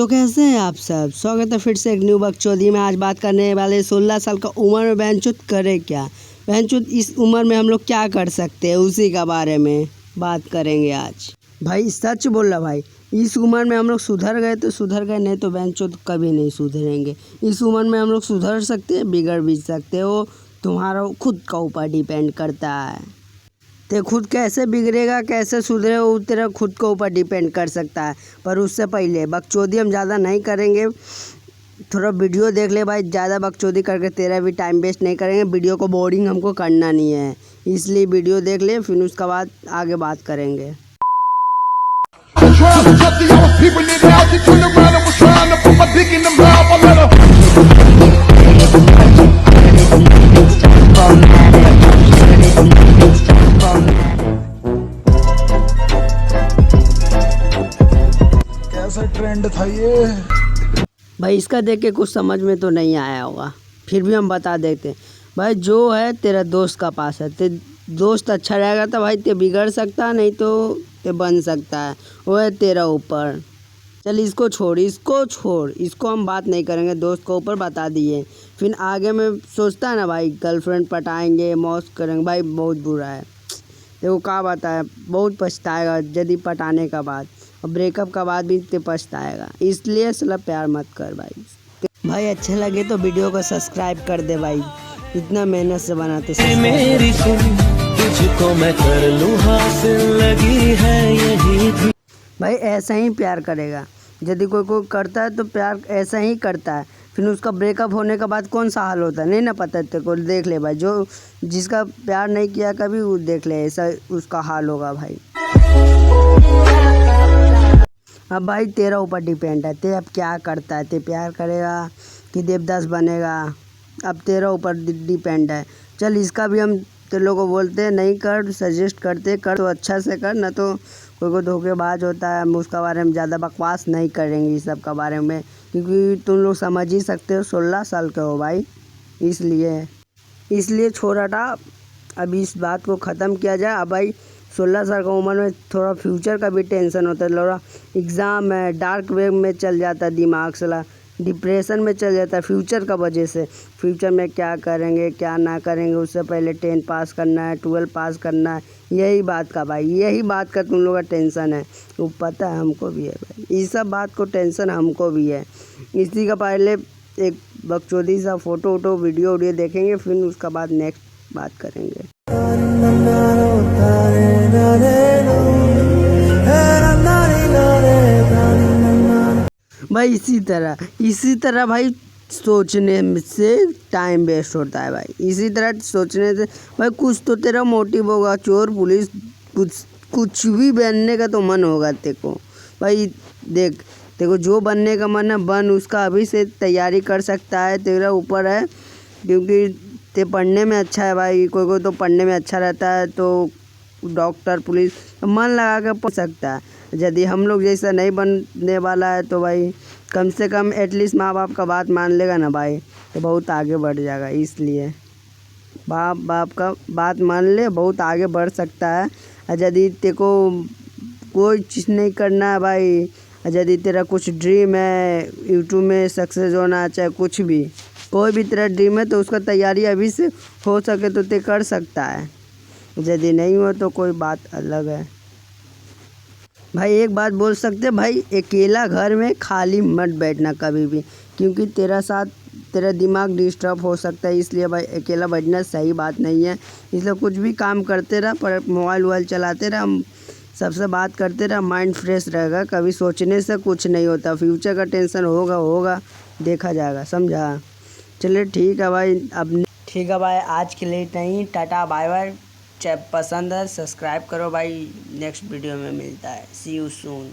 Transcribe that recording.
तो कैसे हैं आप सब। स्वागत है फिर से एक न्यू बकचोदी में। आज बात करने वाले 16 साल का उम्र में बहनचोद करे क्या, बहनचोद इस उम्र में हम लोग क्या कर सकते हैं, उसी का बारे में बात करेंगे आज। भाई सच बोल रहा भाई, इस उम्र में हम लोग सुधर गए तो सुधर गए, नहीं तो बहनचोद कभी नहीं सुधरेंगे। इस उम्र में हम लोग सुधर सकते हैं, बिगड़ भी सकते हो, तुम्हारा खुद का ऊपर डिपेंड करता है। ते खुद कैसे बिगड़ेगा कैसे सुधरे वो तेरा खुद के ऊपर डिपेंड कर सकता है। पर उससे पहले बकचोदी हम ज़्यादा नहीं करेंगे, थोड़ा वीडियो देख ले भाई। ज़्यादा बकचोदी करके तेरा भी टाइम वेस्ट नहीं करेंगे, वीडियो को बोरिंग हमको करना नहीं है, इसलिए वीडियो देख ले, फिर उसके बाद आगे बात करेंगे। कैसा ट्रेंड था ये भाई, इसका देख के कुछ समझ में तो नहीं आया होगा, फिर भी हम बता देते हैं। भाई जो है तेरा दोस्त का पास है, ते दोस्त अच्छा रहेगा तो भाई ते बिगड़ सकता है, नहीं तो ते बन सकता है, वो है तेरा ऊपर। चल इसको छोड़, इसको हम बात नहीं करेंगे, दोस्त को ऊपर बता दिए। फिर आगे में सोचता है ना भाई, गर्लफ्रेंड पटाएंगे मौज करेंगे, भाई बहुत बुरा है। देखो क्या बताया, बहुत पछताएगा यदि पटाने का बाद और ब्रेकअप का बाद भी ते पछताएगा, इसलिए साला प्यार मत कर भाई। भाई अच्छे लगे तो वीडियो को सब्सक्राइब कर दे भाई, इतना मेहनत से बनाते मेरी सुन तुझको मैं कर लूँ हासिल लगी है यही। भाई ऐसा ही प्यार करेगा, यदि कोई करता है तो प्यार ऐसा ही करता है। फिर उसका ब्रेकअप होने के बाद कौन सा हाल होता है नहीं ना पता तेरे को, देख ले भाई, जो जिसका प्यार नहीं किया कभी वो देख ले, ऐसा उसका हाल होगा भाई। अब भाई तेरा ऊपर डिपेंड है, ते अब क्या करता है, ते प्यार करेगा कि देवदास बनेगा, अब तेरा ऊपर डिपेंड है। चल इसका भी हम तेरे लोगों को बोलते हैं नहीं कर, सजेस्ट करते कर तो अच्छा से कर, ना तो कोई धोखेबाज होता है। हम उसका बारे में ज़्यादा बकवास नहीं करेंगे इस सब का बारे में, क्योंकि तुम लोग समझ ही सकते हो 16 साल के हो भाई, इसलिए छोड़ हटा। अब इस बात को ख़त्म किया जाए। अब भाई 16 साल का उम्र में थोड़ा फ्यूचर का भी टेंशन होता है, थोड़ा एग्ज़ाम है, डार्क वेब में चल जाता है दिमाग, साला डिप्रेशन में चल जाता है फ्यूचर का वजह से। फ्यूचर में क्या करेंगे क्या ना करेंगे, उससे पहले 10 पास करना है, 12 पास करना है, यही बात का भाई, यही बात का तुम लोग का टेंशन है। वो पता है हमको भी है भाई, इस सब बात को टेंशन हमको भी है। इसी का पहले एक बकचोदी सा फ़ोटो वीडियो देखेंगे, फिर उसका बाद नेक्स्ट बात करेंगे। भाई इसी तरह भाई सोचने से टाइम वेस्ट होता है भाई, इसी तरह सोचने से भाई कुछ तो तेरा मोटिव होगा, चोर पुलिस कुछ भी बनने का तो मन होगा तेको भाई। देख तेको जो बनने का मन है बन, उसका अभी से तैयारी कर सकता है, तेरा ऊपर है, क्योंकि ते पढ़ने में अच्छा है भाई। कोई तो पढ़ने में अच्छा रहता है तो डॉक्टर पुलिस मन लगा कर पढ़ सकता है। यदि हम लोग जैसा नहीं बनने वाला है तो भाई कम से कम एटलीस्ट माँ बाप का बात मान लेगा ना भाई, तो बहुत आगे बढ़ जाएगा। इसलिए बाप का बात मान ले, बहुत आगे बढ़ सकता है। यदि तेरे को कोई चीज़ नहीं करना है भाई, यदि तेरा कुछ ड्रीम है यूट्यूब में सक्सेस होना, चाहे कुछ भी कोई भी तेरा ड्रीम है, तो उसका तैयारी अभी से हो सके तो ते कर सकता है। यदि नहीं हो तो कोई बात अलग है भाई। एक बात बोल सकते भाई, अकेला घर में खाली मत बैठना कभी भी, क्योंकि तेरा दिमाग डिस्टर्ब हो सकता है। इसलिए भाई अकेला बैठना सही बात नहीं है। इसलिए कुछ भी काम करते रह, पर मोबाइल चलाते रह, सबसे बात करते रह, माइंड फ्रेश रहेगा। कभी सोचने से कुछ नहीं होता, फ्यूचर का टेंशन होगा देखा जाएगा, समझा। चलिए ठीक है भाई, अब ठीक है भाई, आज के लिए इतना ही, टाटा बाय बाय। चाहे पसंद है सब्सक्राइब करो भाई, नेक्स्ट वीडियो में मिलता है, सी यू सून।